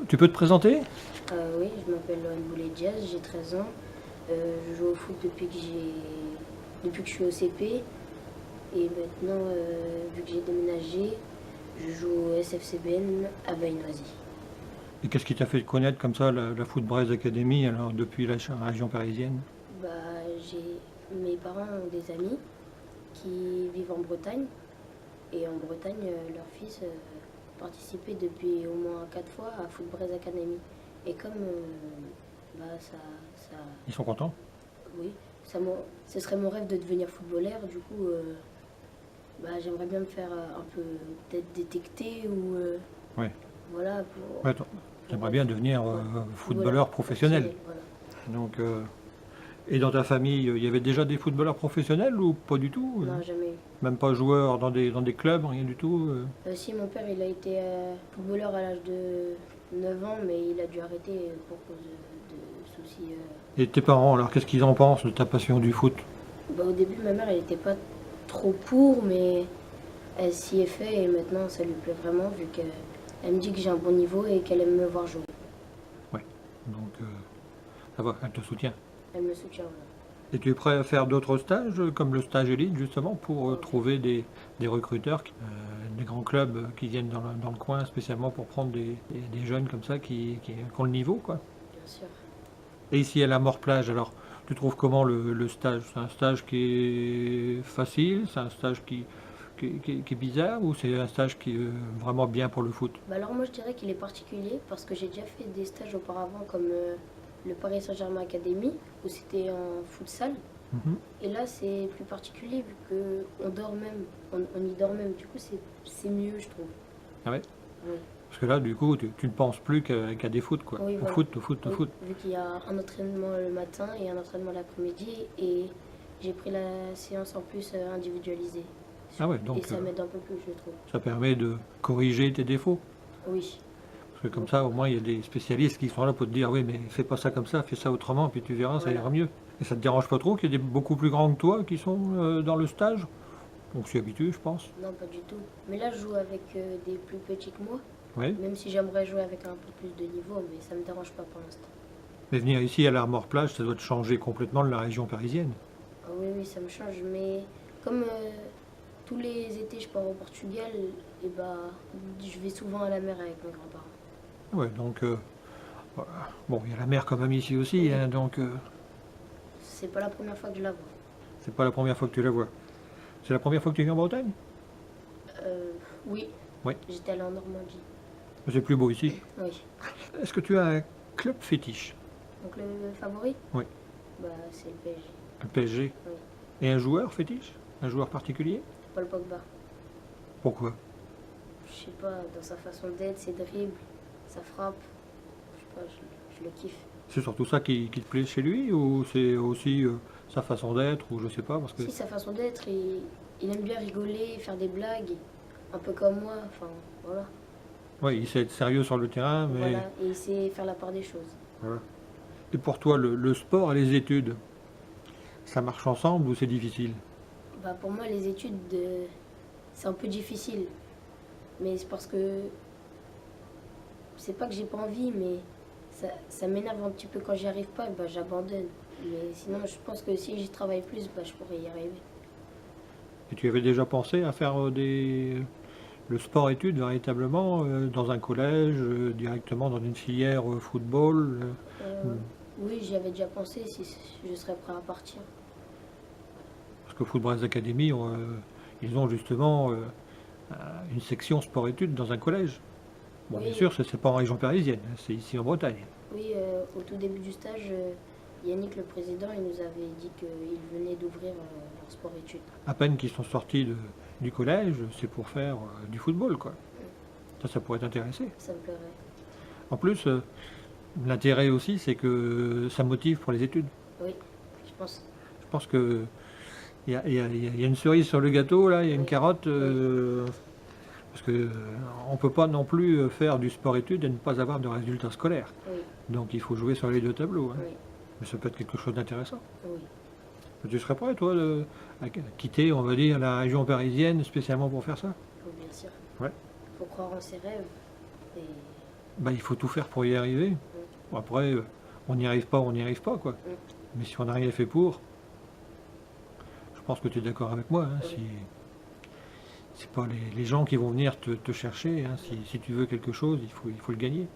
Tu peux te présenter? Oui, je m'appelle Lohan Boulay-Diaz, j'ai 13 ans. Je joue au foot depuis que je suis au CP. Et maintenant, vu que j'ai déménagé, je joue au SFCBN à Baignoisy. Et qu'est-ce qui t'a fait connaître comme ça la Foot Braise Academy alors depuis la région parisienne? Mes parents ont des amis qui vivent en Bretagne. Et en Bretagne, leur fils participait depuis au moins 4 fois à Foot Braise Academy. Et comme ça, Ils sont contents? oui, ce serait mon rêve de devenir footballeur. Du coup, j'aimerais bien me faire un peu peut-être détecter ou Ouais. voilà Ouais, pour t'aimerais être bien devenir footballeur professionnel. Voilà. Donc, et dans ta famille, il y avait déjà des footballeurs professionnels ou pas du tout? Non, jamais eu. Même pas joueurs dans des clubs, rien du tout? Si, mon père, il a été footballeur à l'âge de 9 ans, mais il a dû arrêter pour cause de soucis. Et tes parents, alors qu'est-ce qu'ils en pensent de ta passion du foot? Au début, ma mère, elle n'était pas trop pour, mais elle s'y est fait et maintenant, ça lui plaît vraiment vu qu'elle me dit que j'ai un bon niveau et qu'elle aime me voir jouer. Ouais. Donc, ça va, elle te soutient. Elle me soutient. Voilà. Et tu es prêt à faire d'autres stages, comme le stage élite, justement, pour trouver des recruteurs, des grands clubs qui viennent dans le coin, spécialement pour prendre des jeunes comme ça qui ont le niveau, quoi. Bien sûr. Et ici à la Mort-Plage, alors, tu trouves comment le stage? C'est un stage qui est facile? C'est un stage qui est bizarre? Ou c'est un stage qui est vraiment bien pour le foot? Alors moi, je dirais qu'il est particulier parce que j'ai déjà fait des stages auparavant comme le Paris Saint-Germain Academy où c'était en futsal. Mhm. Et là, c'est plus particulier vu qu'on dort même, on y dort même. Du coup, c'est mieux, je trouve. Ah ouais? Oui. Parce que là, du coup, tu ne penses plus qu'à des foot, quoi. Oui, Au voilà. foot, au foot, au Oui, foot. vu qu'il y a un entraînement le matin et un entraînement l'après-midi et j'ai pris la séance en plus individualisée. Ah ouais, Et donc ça m'aide un peu plus, je trouve. ça permet de corriger tes défauts. Oui. Parce que comme ça, au moins, il y a des spécialistes qui sont là pour te dire, oui, mais fais pas ça comme ça, fais ça autrement, puis tu verras, ça Voilà. ira mieux. Et ça te dérange pas trop qu'il y ait des beaucoup plus grands que toi qui sont dans le stage? On s'y habitue, je pense. Non, pas du tout. Mais là, je joue avec des plus petits que moi. Oui. Même si j'aimerais jouer avec un peu plus de niveau, mais ça me dérange pas pour l'instant. Mais venir ici à l'Armor-Plage, ça doit te changer complètement de la région parisienne. Ah oui, oui, ça me change. Mais comme tous les étés, je pars au Portugal, et je vais souvent à la mer avec mes grands-parents. Ouais, donc, voilà. Bon, il y a la mer quand même ici aussi, Oui. hein, donc C'est pas la première fois que je la vois. c'est pas la première fois que tu la vois. C'est la première fois que tu viens en Bretagne? Oui, Oui. j'étais allée en Normandie. C'est plus beau ici. Oui. Est-ce que tu as un club fétiche? Donc le favori Oui. C'est le PSG. Le PSG? Oui. Et un joueur fétiche? Un joueur particulier? Paul Pogba. Pourquoi? Je sais pas, dans sa façon d'être, ses dribbles, sa frappe. Je sais pas, je le kiffe. C'est surtout ça qui te plaît chez lui ou c'est aussi sa façon d'être ou je sais pas parce que Si, sa façon d'être, il aime bien rigoler, faire des blagues, un peu comme moi, enfin voilà. ouais, il sait être sérieux sur le terrain mais Voilà, et il sait faire la part des choses. voilà. Et pour toi le sport et les études, ça marche ensemble ou c'est difficile? Pour moi, les études, c'est un peu difficile. Mais c'est parce que, c'est pas que j'ai pas envie, mais ça m'énerve un petit peu quand j'y arrive pas, j'abandonne. Mais sinon, je pense que si j'y travaille plus, je pourrais y arriver. Et tu avais déjà pensé à faire le sport-études véritablement dans un collège, directement dans une filière football Euh, oui, j'y avais déjà pensé si je serais prêt à partir. parce que Football Academy, ils ont justement une section sport-études dans un collège. Bon, Oui, bien sûr, c'est pas en région parisienne, hein, c'est ici en Bretagne. oui, au tout début du stage, Yannick, le président, il nous avait dit qu'il venait d'ouvrir leur sport-études. À peine qu'ils sont sortis du collège, c'est pour faire du football, quoi. Ça pourrait t'intéresser. Ça me plairait. En plus, l'intérêt aussi, c'est que ça motive pour les études. Oui, je pense. Je pense que il y a une cerise sur le gâteau, là, il y a une Oui. carotte, parce que on peut pas non plus faire du sport-études et ne pas avoir de résultats scolaires. Oui, Donc il faut jouer sur les deux tableaux, hein. oui, Mais ça peut être quelque chose d'intéressant. oui. Tu serais prêt, toi, à quitter, on va dire, la région parisienne spécialement pour faire ça? Faut bien sûr. Ouais. Faut croire en ses rêves. Et Bah, il faut tout faire pour y arriver. Bon, après, on n'y arrive pas, on n'y arrive pas, quoi. Mais si on n'a rien fait pour, je pense que tu es d'accord avec moi, hein, si c'est pas les gens qui vont venir te chercher, hein, si tu veux quelque chose, il faut le gagner.